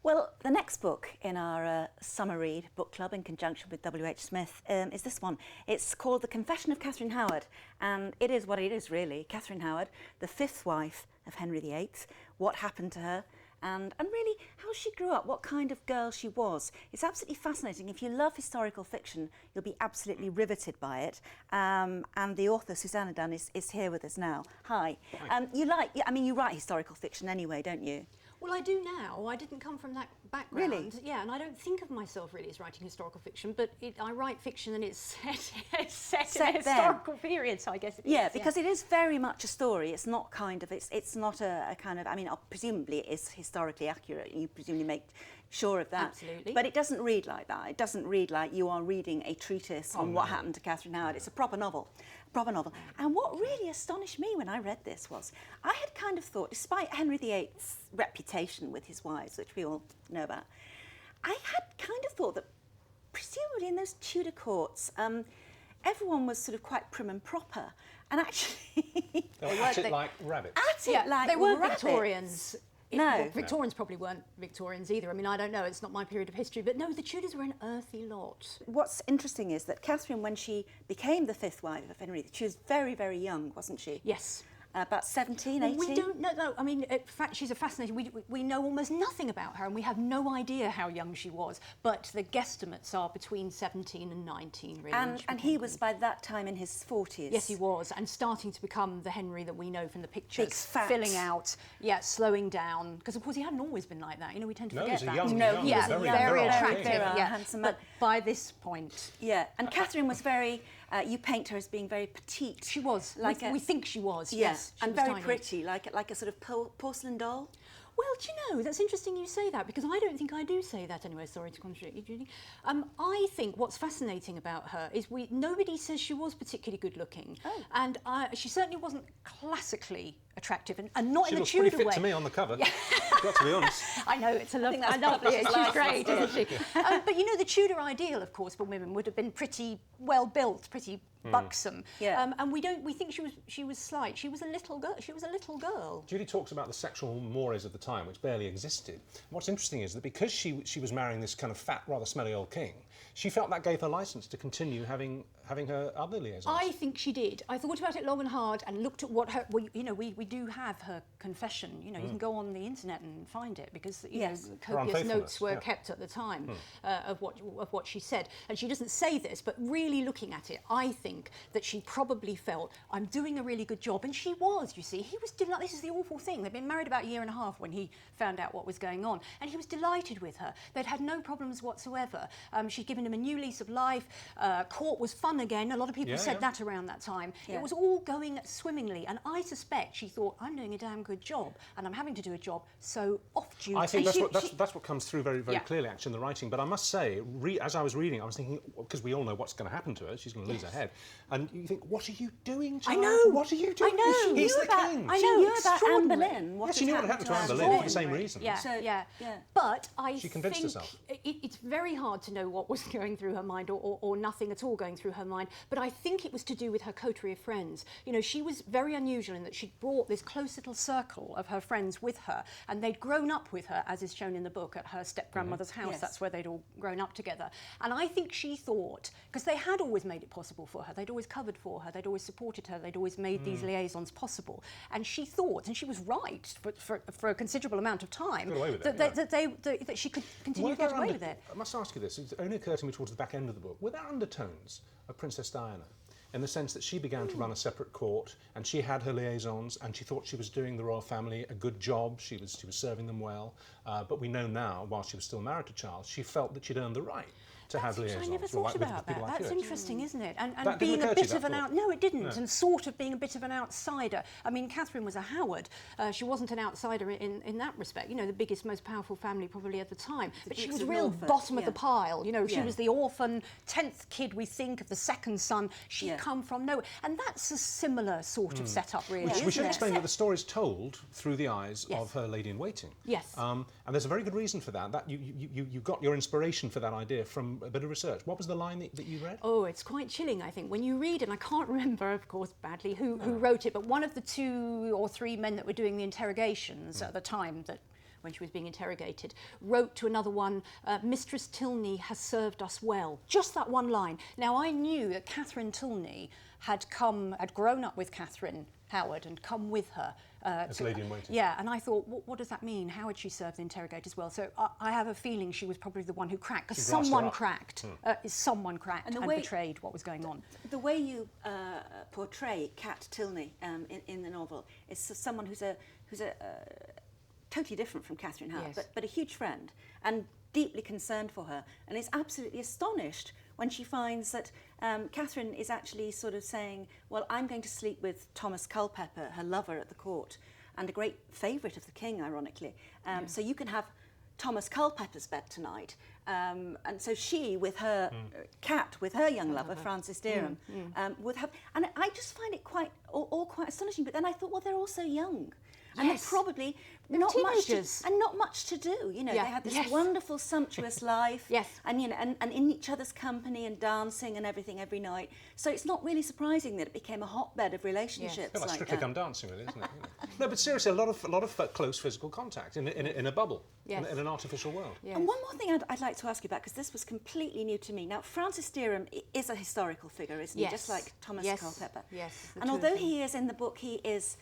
Well, the next book in our summer read book club in conjunction with WHSmith is this one. It's called The Confession of Catherine Howard, and it is what it is really. Catherine Howard, the fifth wife of Henry VIII, what happened to her, and really how she grew up, what kind of girl she was. It's absolutely fascinating. If you love historical fiction, you'll be absolutely riveted by it. And the author, Suzannah Dunn, is here with us now. Hi. You write historical fiction anyway, don't you? Well, I do now. I didn't come from that background. Really? Yeah, and I don't think of myself really as writing historical fiction, but I write fiction and it's set in a historical period, so I guess it is. Yeah, because it is very much a story. It's not kind of, it's not a kind of, I mean, presumably it is historically accurate. You presumably make sure of that. Absolutely. But it doesn't read like that. It doesn't read like you are reading a treatise on what happened to Catherine Howard. It's a proper novel. And what really astonished me when I read this was, I had kind of thought, despite Henry VIII's reputation with his wives, which we all know about, I had kind of thought that presumably in those Tudor courts, everyone was sort of quite prim and proper. And actually... They were at it like rabbits. They weren't Victorians. No. Victorians probably weren't Victorians either. I mean, I don't know, it's not my period of history, but no, the Tudors were an earthy lot. What's interesting is that Catherine, when she became the fifth wife of Henry, she was very, very young, wasn't she? Yes. About 17, 18? We don't know, no, I mean, in fact, she's a fascinating, we know almost nothing about her and we have no idea how young she was, but the guesstimates are between 17 and 19, really. And he was by that time in his 40s. Yes, he was, and starting to become the Henry that we know from the pictures. Big fat. Filling out, slowing down, because of course he hadn't always been like that, you know, we tend to forget that. Very attractive, handsome man. But by this point... Yeah, and Catherine was very, you paint her as being very petite. She was, we think she was, yes. And very tiny. pretty, like a sort of porcelain doll. Well, do you know, that's interesting you say that, because I don't think I do say that anyway. Sorry to contradict you, Judy. I think what's fascinating about her is nobody says she was particularly good looking. Oh. And she certainly wasn't classically attractive, and not in the Tudor way. She looks pretty fit to me on the cover, got to be honest. I know, it's a lovely, she's great, isn't she? But you know, the Tudor ideal, of course, for women would have been pretty well built, pretty buxom. Yeah. And we think she was slight. She was a little girl. Judy talks about the sexual mores of the time, which barely existed. What's interesting is that because she was marrying this kind of fat, rather smelly old king, she felt that gave her licence to continue having her other liaisons. I think she did. I thought about it long and hard and looked at what her... Well, you know, we do have her confession. You know, you can go on the internet and find it, because you know, copious notes were kept at the time of what she said. And she doesn't say this, but really looking at it, I think that she probably felt, I'm doing a really good job. And she was, you see. He was delighted. This is the awful thing. They'd been married about a year and a half when he found out what was going on. And he was delighted with her. They'd had no problems whatsoever. She'd given him a new lease of life. Court was fun again. A lot of people said that around that time. It was all going swimmingly, and I suspect she thought, I'm doing a damn good job, and I'm having to do a job, so off duty. I think that's what comes through very, very clearly, actually, in the writing. But I must say, as I was reading, I was thinking, because we all know what's going to happen to her, she's going to lose her head, and you think, what are you doing, child? I know. What are you doing? I know. He's the king. I know. She knew about Anne Boleyn. Yes, she knew what happened to Anne Boleyn for the same reason. But I she convinced think herself. It's very hard to know what was going through her mind, or nothing at all going through her mind. But I think it was to do with her coterie of friends. You know, she was very unusual in that she'd brought this close little circle of her friends with her, and they'd grown up with her, as is shown in the book, at her step-grandmother's house. Yes. That's where they'd all grown up together. And I think she thought, because they had always made it possible for her, they'd always covered for her, they'd always supported her, they'd always made these liaisons possible. And she thought, and she was right for a considerable amount of time, that she could continue to get away with it. I must ask you this, it only occurred to me towards the back end of the book, were there undertones of Princess Diana? In the sense that she began to run a separate court, and she had her liaisons, and she thought she was doing the royal family a good job, she was serving them well, but we know now, while she was still married to Charles, she felt that she'd earned the right to have liaisons. I never thought about that. That's interesting, isn't it? And that being a bit of an no, it didn't, and sort of being a bit of an outsider. I mean, Catherine was a Howard. She wasn't an outsider in that respect. You know, the biggest, most powerful family probably at the time. But she was real bottom of the pile. You know, she was the orphan, 10th kid, we think, of the second son. She'd come from nowhere. And that's a similar sort of setup, really. We should explain that the story is told through the eyes of her lady-in-waiting. Yes. And there's a very good reason for that. You got your inspiration for that idea from a bit of research. What was the line that you read? Oh, it's quite chilling, I think. When you read, and I can't remember, of course, badly, who wrote it, but one of the 2 or 3 men that were doing the interrogations at the time that when she was being interrogated, wrote to another one, Mistress Tilney has served us well. Just that one line. Now, I knew that Catherine Tilney had grown up with Catherine Howard and come with her. As lady in waiting. Yeah, and I thought, what does that mean? How had she served the interrogators well? So I have a feeling she was probably the one who cracked, because someone cracked and betrayed what was going on. The way you portray Kat Tilney in the novel is someone who's a totally different from Catherine Howard, yes. but a huge friend and deeply concerned for her, and is absolutely astonished when she finds that Catherine is actually sort of saying, well, I'm going to sleep with Thomas Culpepper, her lover at the court, and a great favourite of the king, ironically. So you can have Thomas Culpepper's bed tonight. And so she, with her Kat, with her young lover, Francis Dereham, would have... And I just find it all quite astonishing. But then I thought, well, they're all so young. And they're probably not much to do. You know, they had this wonderful, sumptuous life. And you know, and in each other's company and dancing and everything every night. So it's not really surprising that it became a hotbed of relationships. Like Strictly Come Dancing, really, isn't it? No, but seriously, a lot of close physical contact in a bubble, in an artificial world. And one more thing I'd like to ask you about, because this was completely new to me. Now, Francis Dereham is a historical figure, isn't he? Just like Thomas Culpepper. And although he is in the book, he is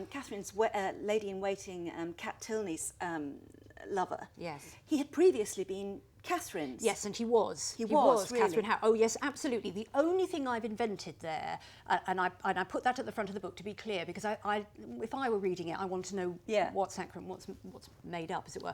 Catherine's lady-in-waiting, Kat Tilney's lover. He had previously been Catherine's. Yes, and he was. He was really? Catherine Howard. Oh, yes, absolutely. The only thing I've invented there, and I put that at the front of the book to be clear, because if I were reading it, I want to know what's accurate, what's made up, as it were,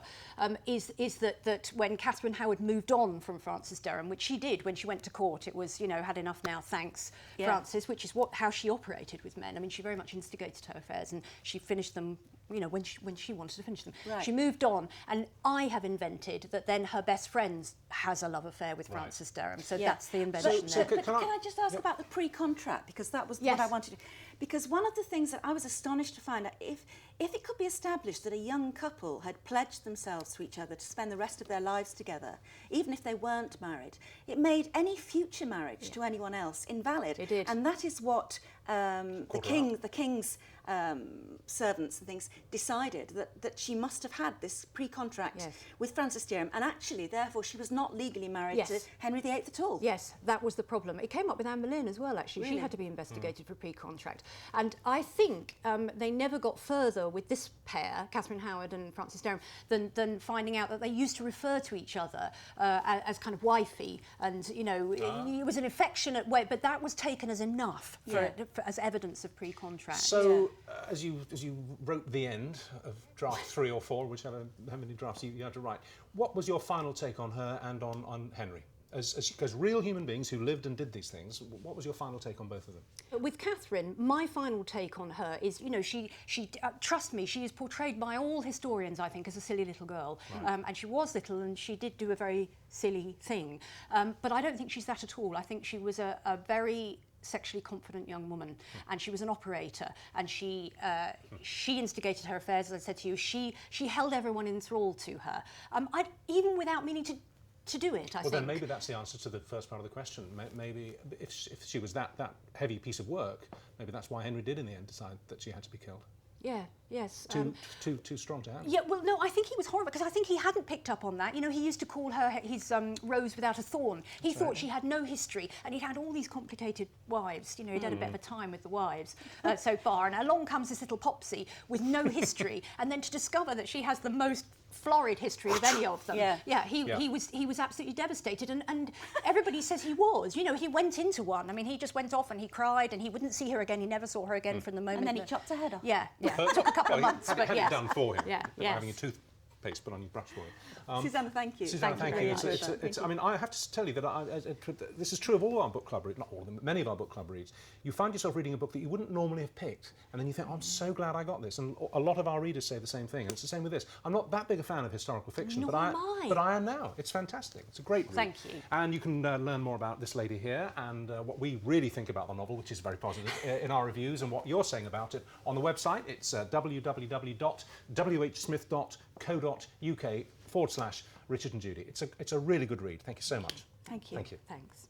is that when Catherine Howard moved on from Francis Dereham, which she did when she went to court, it was, you know, had enough now, thanks, Francis, which is how she operated with men. I mean, she very much instigated her affairs, and she finished them, you know, when she wanted to finish them. She moved on, and I have invented that then her best friend has a love affair with Francis Dereham. So that's the invention there. But can I just ask about the pre-contract? Because that was what I wanted to... Because one of the things that I was astonished to find out, if it could be established that a young couple had pledged themselves to each other to spend the rest of their lives together, even if they weren't married, it made any future marriage to anyone else invalid. It did. And that is what the king's servants and things decided, that she must have had this pre-contract with Francis Dereham, and actually, therefore, she was not legally married to Henry VIII at all. Yes, that was the problem. It came up with Anne Boleyn as well, actually. Really? She had to be investigated for pre-contract. And I think they never got further with this pair, Catherine Howard and Francis Dereham, than finding out that they used to refer to each other as kind of wifey, and, you know, it was an affectionate way, but that was taken as enough as evidence of pre-contract. So, as you wrote the end of draft 3 or 4, whichever how many drafts you had to write, what was your final take on her and on Henry? As real human beings who lived and did these things, what was your final take on both of them? With Catherine, my final take on her is, you know, she trust me, she is portrayed by all historians, I think, as a silly little girl. And she was little, and she did do a very silly thing. But I don't think she's that at all. I think she was a very sexually confident young woman, and she was an operator, and she instigated her affairs, as I said to you. She held everyone in thrall to her, even without meaning to do it, I think. Well, then maybe that's the answer to the first part of the question. Maybe if she was that heavy piece of work, maybe that's why Henry did in the end decide that she had to be killed. Yes. Too strong to handle. Yeah, well, no, I think he was horrible, because I think he hadn't picked up on that. You know, he used to call her his rose without a thorn. He thought she had no history, and he had all these complicated wives. You know, he'd had a bit of a time with the wives so far, and along comes this little Popsy with no history, and then to discover that she has the most florid history of any of them. He was absolutely devastated, and everybody says he was. You know, he went into one. I mean, he just went off and he cried, and he wouldn't see her again. He never saw her again from the moment. And then he chopped her head off. Yeah. It took a couple of months, but had it done for him. Having a toothpaste put on your brush for you. Suzannah, thank you. Suzannah, thank you. I mean, I have to tell you that this is true of all our book club reads, not all of them, but many of our book club reads. You find yourself reading a book that you wouldn't normally have picked, and then you think, oh, I'm so glad I got this. And a lot of our readers say the same thing, and it's the same with this. I'm not that big a fan of historical fiction, but I am now. It's fantastic. It's a great read. Thank you. And you can learn more about this lady here and what we really think about the novel, which is very positive, in our reviews, and what you're saying about it on the website. It's www.WHSmith.co.uk/Richard and Judy. It's a really good read. Thank you so much. Thank you. Thank you. Thanks.